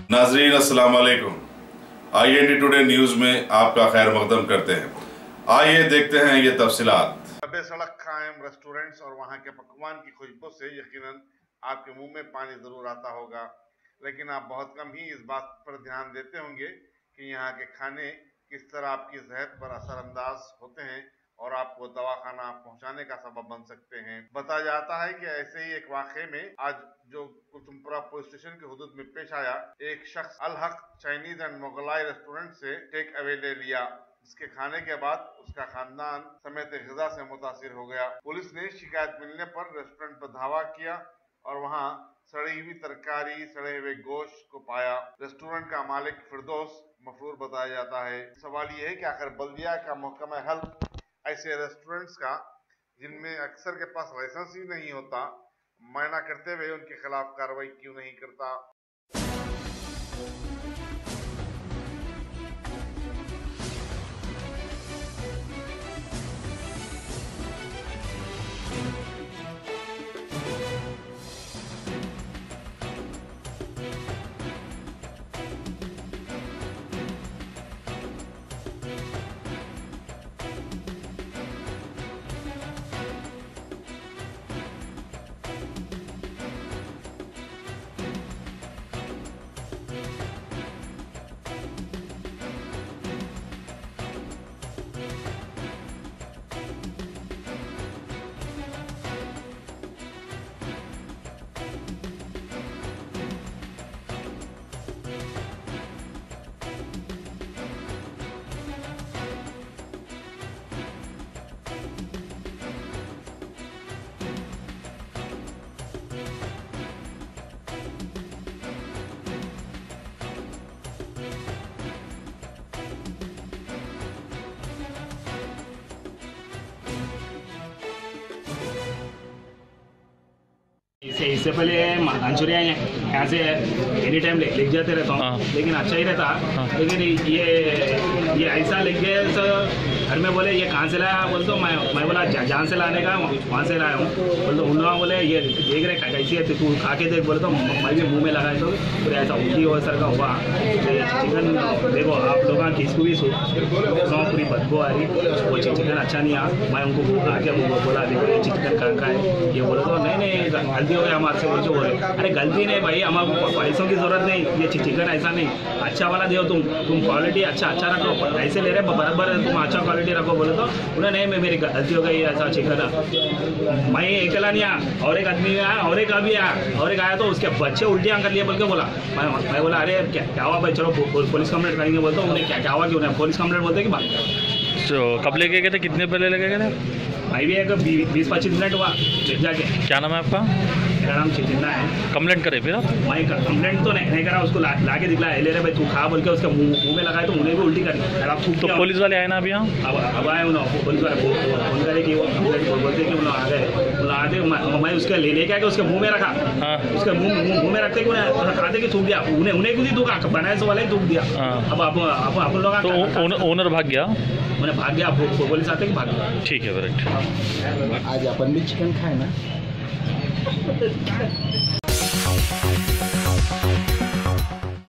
नाजरीन अस्सलाम वालेकुम। IND टुडे न्यूज में आपका खैर मकदम करते हैं। आइए देखते हैं ये तफसीलात। लबे सड़क कायम रेस्टोरेंट्स और वहाँ के पकवान की खुशबू से यकीनन आपके मुंह में पानी जरूर आता होगा, लेकिन आप बहुत कम ही इस बात पर ध्यान देते होंगे कि यहाँ के खाने किस तरह आपकी सेहत पर असरअंदाज होते हैं और आपको दवाखाना पहुंचाने का सबब बन सकते हैं। बताया जाता है कि ऐसे ही एक वाक़े में आज जो कुतुमपुरा पुलिस स्टेशन के हुदूद में पेश आया, एक शख्स अल हक चाइनीज एंड मुगलाई रेस्टोरेंट से टेक अवे ले लिया, जिसके खाने के बाद उसका खानदान समेत ग़िज़ा से मुतासिर हो गया। पुलिस ने शिकायत मिलने पर रेस्टोरेंट पर धावा किया और वहां सड़ी हुई तरकारी, सड़े हुए गोश्त को पाया। रेस्टोरेंट का मालिक फिरदौस मफरूर बताया जाता है। सवाल यह है कि आखिर बल्दिया का महकमा हेल्थ ऐसे रेस्टोरेंट्स का जिनमें अक्सर के पास लाइसेंस ही नहीं होता, मना करते हुए उनके खिलाफ कार्रवाई क्यों नहीं करता। इससे पहले मंचूरियन यहाँ से एनी टाइम लेके जाते रहता हूँ, लेकिन अच्छा ही रहता। लेकिन ये ऐसा लेके तो घर में बोले ये कहाँ से लाया, बोल तो मैं बोला जहाँ से लाने का वहाँ से लाया हूँ। बोल तो उन लोगों बोले ये देख रहे कैसी है तू खा के देख, बोले तो मैं भी मुँह में लगाए तो फिर ऐसा उल्टी हो सर का हुआ। चिकन देखो आप लोग किसको भी पूरी बदबू आ रही, वो चिकन अच्छा नहीं आ। मैं उनको आके बोला देखो ये चिकन कहाँ का है, ये बोले तो नहीं गलती हो गया हमारे से। वो जो बोले अरे गलती नहीं भाई, हमारे पैसों की जरूरत नहीं, ये चिकन ऐसा नहीं, अच्छा वाला दो तुम क्वालिटी अच्छा रखो, ऐसे ले रहे बराबर तुम अच्छा क्वालिटी रखो। बोले तो उन्हें नहीं मेरी गलती हो गई ऐसा चिकन। मैं अकेला नहीं आया और एक आदमी आया और एक अभी आया और एक आया तो उसके बच्चे उल्टियाँ कर लिए बोल के बोला। मैं बोला अरे क्या हुआ भाई, चलो पुलिस कंप्लेंट करेंगे। बोलते उन्हें क्या हुआ क्यों नहीं, पुलिस कंप्लेंट बोलते कि बात। तो कब लेके गए थे, कितने पहले लेके गए थे? भाई भी एक 20-25 मिनट हुआ जाके। क्या नाम है आपका? मेरा नाम चितिन्ना है। कंप्लेंट करे फिर आप? मैं कंप्लेंट तो नहीं करा, उसको ला के दिखलाया ले रहे भाई तू खा बोल के उसके मुंह में लगाए तो उन्हें भी उल्टी करी। आप तो पुलिस वाले आए ना अभी यहाँ? अब आए उन्होंने पुलिस वाले फोन करे कि वो कंप्लेंट बोलते कि उन्होंने आ गए। आते मैं उसके लेके आके उसके मुँह में रखा। उसके मुँह में रखते कि उन्हें खाते कि थूक दिया, उन्हें खुद ही थूका, बनाए से वाले ही थूक दिया। अब आप लोग तो ओनर भाग गया? मैंने भाग गया, पुलिस आते कि भाग गया। ठीक है करेक्ट। आज अपन भी चिकन खाए ना।